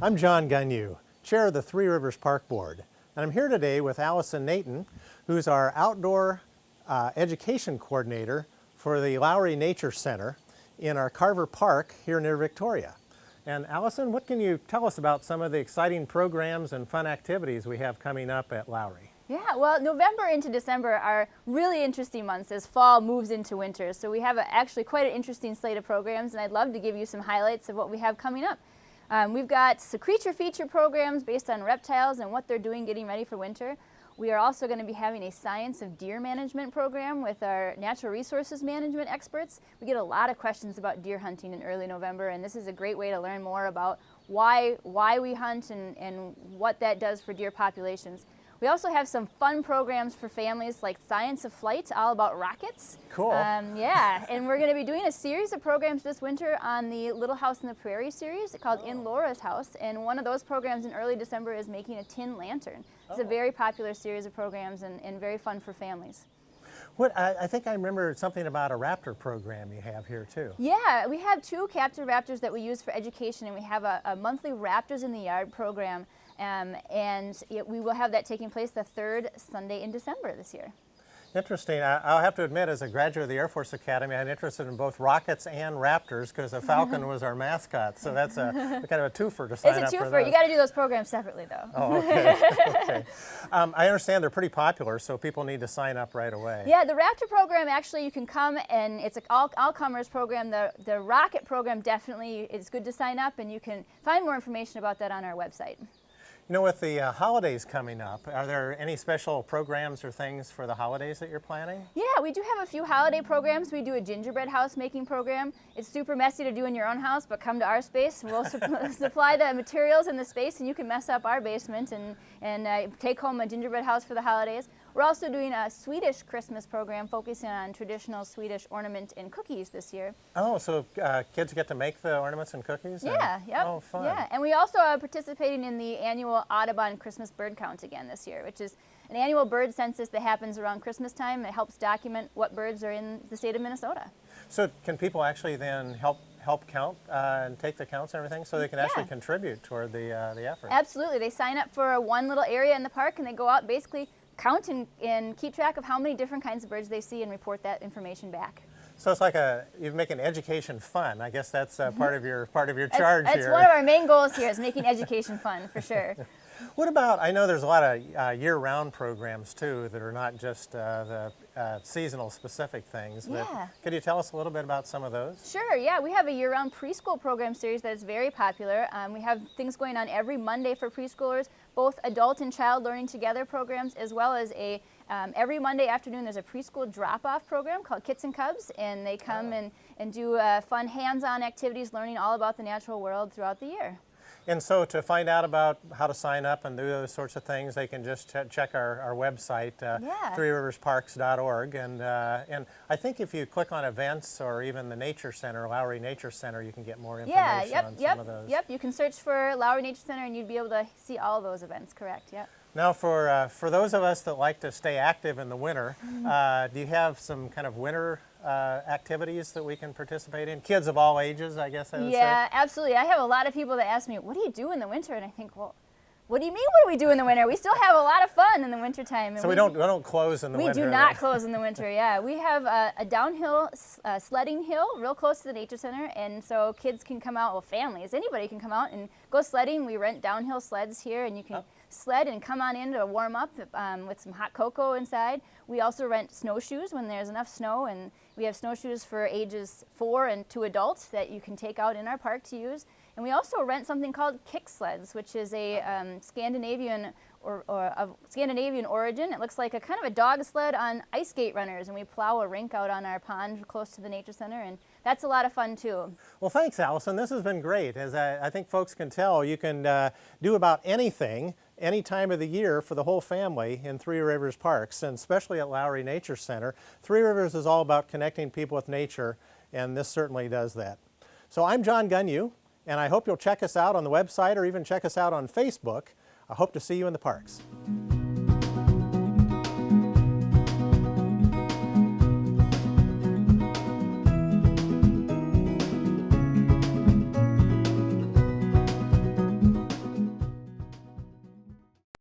I'm John Gunyu, Chair of the Three Rivers Park Board, and I'm here today with Allison Nathan, who's our Outdoor Education Coordinator for the Lowry Nature Center in our Carver Park here near Victoria. And Allison, what can you tell us about some of the exciting programs and fun activities we have coming up at Lowry? Yeah, well, November into December are really interesting months as fall moves into winter. So we have actually quite an interesting slate of programs, and I'd love to give you some highlights of what we have coming up. We've got some creature feature programs based on reptiles and what they're doing getting ready for winter. We are also going to be having a Science of Deer Management program with our Natural Resources Management experts. We get a lot of questions about deer hunting in early November, and this is a great way to learn more about why we hunt and what that does for deer populations. We also have some fun programs for families like Science of Flight, all about rockets. Cool. Yeah, and we're going to be doing a series of programs this winter on the Little House in the Prairie series called In Laura's House, and one of those programs in early December is making a tin lantern. It's a very popular series of programs and very fun for families. I think I remember something about a raptor program you have here too. Yeah, we have two captive raptors that we use for education, and we have a monthly Raptors in the Yard program. We will have that taking place the third Sunday in December this year. Interesting. I'll have to admit, as a graduate of the Air Force Academy, I'm interested in both rockets and raptors because a falcon was our mascot. So that's a kind of a twofer to sign up for. It's a twofer. You got to do those programs separately, though. Oh, okay. Okay. I understand they're pretty popular, so people need to sign up right away. Yeah, the Raptor program, actually, you can come, and it's an all-comers program. The rocket program definitely is good to sign up, and you can find more information about that on our website. You know, with the holidays coming up, are there any special programs or things for the holidays that you're planning? Yeah, we do have a few holiday programs. We do a gingerbread house making program. It's super messy to do in your own house, but come to our space. We'll supply the materials in the space, and you can mess up our basement and take home a gingerbread house for the holidays. We're also doing a Swedish Christmas program focusing on traditional Swedish ornament and cookies this year. Oh, so kids get to make the ornaments and cookies? Yeah, yep. Oh, fun. Yeah, and we also are participating in the annual Audubon Christmas bird count again this year, which is an annual bird census that happens around Christmas time. It helps document what birds are in the state of Minnesota. So can people actually then help count and take the counts and everything so they can actually contribute toward the effort? Absolutely. They sign up for one little area in the park, and they go out basically count and keep track of how many different kinds of birds they see and report that information back. So it's like you make an education fun. I guess that's part of your charge here. That's one of our main goals here, is making education fun, for sure. What about, I know there's a lot of year-round programs too that are not just the seasonal specific things, but could you tell us a little bit about some of those? Sure, yeah. We have a year-round preschool program series that is very popular. We have things going on every Monday for preschoolers, both adult and child learning together programs, as well as every Monday afternoon there's a preschool drop-off program called Kits and Cubs, and they come and do fun hands-on activities learning all about the natural world throughout the year. And so to find out about how to sign up and do those sorts of things, they can just check our website, threeriversparks.org. And I think if you click on events or even the Nature Center, Lowry Nature Center, you can get more information on some of those. Yep, you can search for Lowry Nature Center and you'd be able to see all those events, correct, yep. Now for those of us that like to stay active in the winter, do you have some kind of winter activities that we can participate in? Kids of all ages, I guess I would say. Yeah, absolutely. I have a lot of people that ask me, what do you do in the winter? And I think, well, what do you mean what do we do in the winter? We still have a lot of fun in the wintertime. So we don't close in the winter? We do not close in the winter, yeah. We have a downhill sledding hill real close to the Nature Center, and so kids can come out, well, families, anybody can come out and go sledding. We rent downhill sleds here, and you can sled and come on in to warm up with some hot cocoa inside. We also rent snowshoes when there's enough snow, and we have snowshoes for ages 4 and to adults that you can take out in our park to use. And we also rent something called kick sleds, which is a Scandinavian or of Scandinavian origin. It looks like a kind of a dog sled on ice skate runners, and we plow a rink out on our pond close to the Nature Center, and that's a lot of fun too. Well, thanks, Allison. This has been great. As I think folks can tell, you can do about anything, any time of the year for the whole family in Three Rivers Parks, and especially at Lowry Nature Center. Three Rivers is all about connecting people with nature, and this certainly does that. So I'm John Gunyu, and I hope you'll check us out on the website or even check us out on Facebook. I hope to see you in the parks.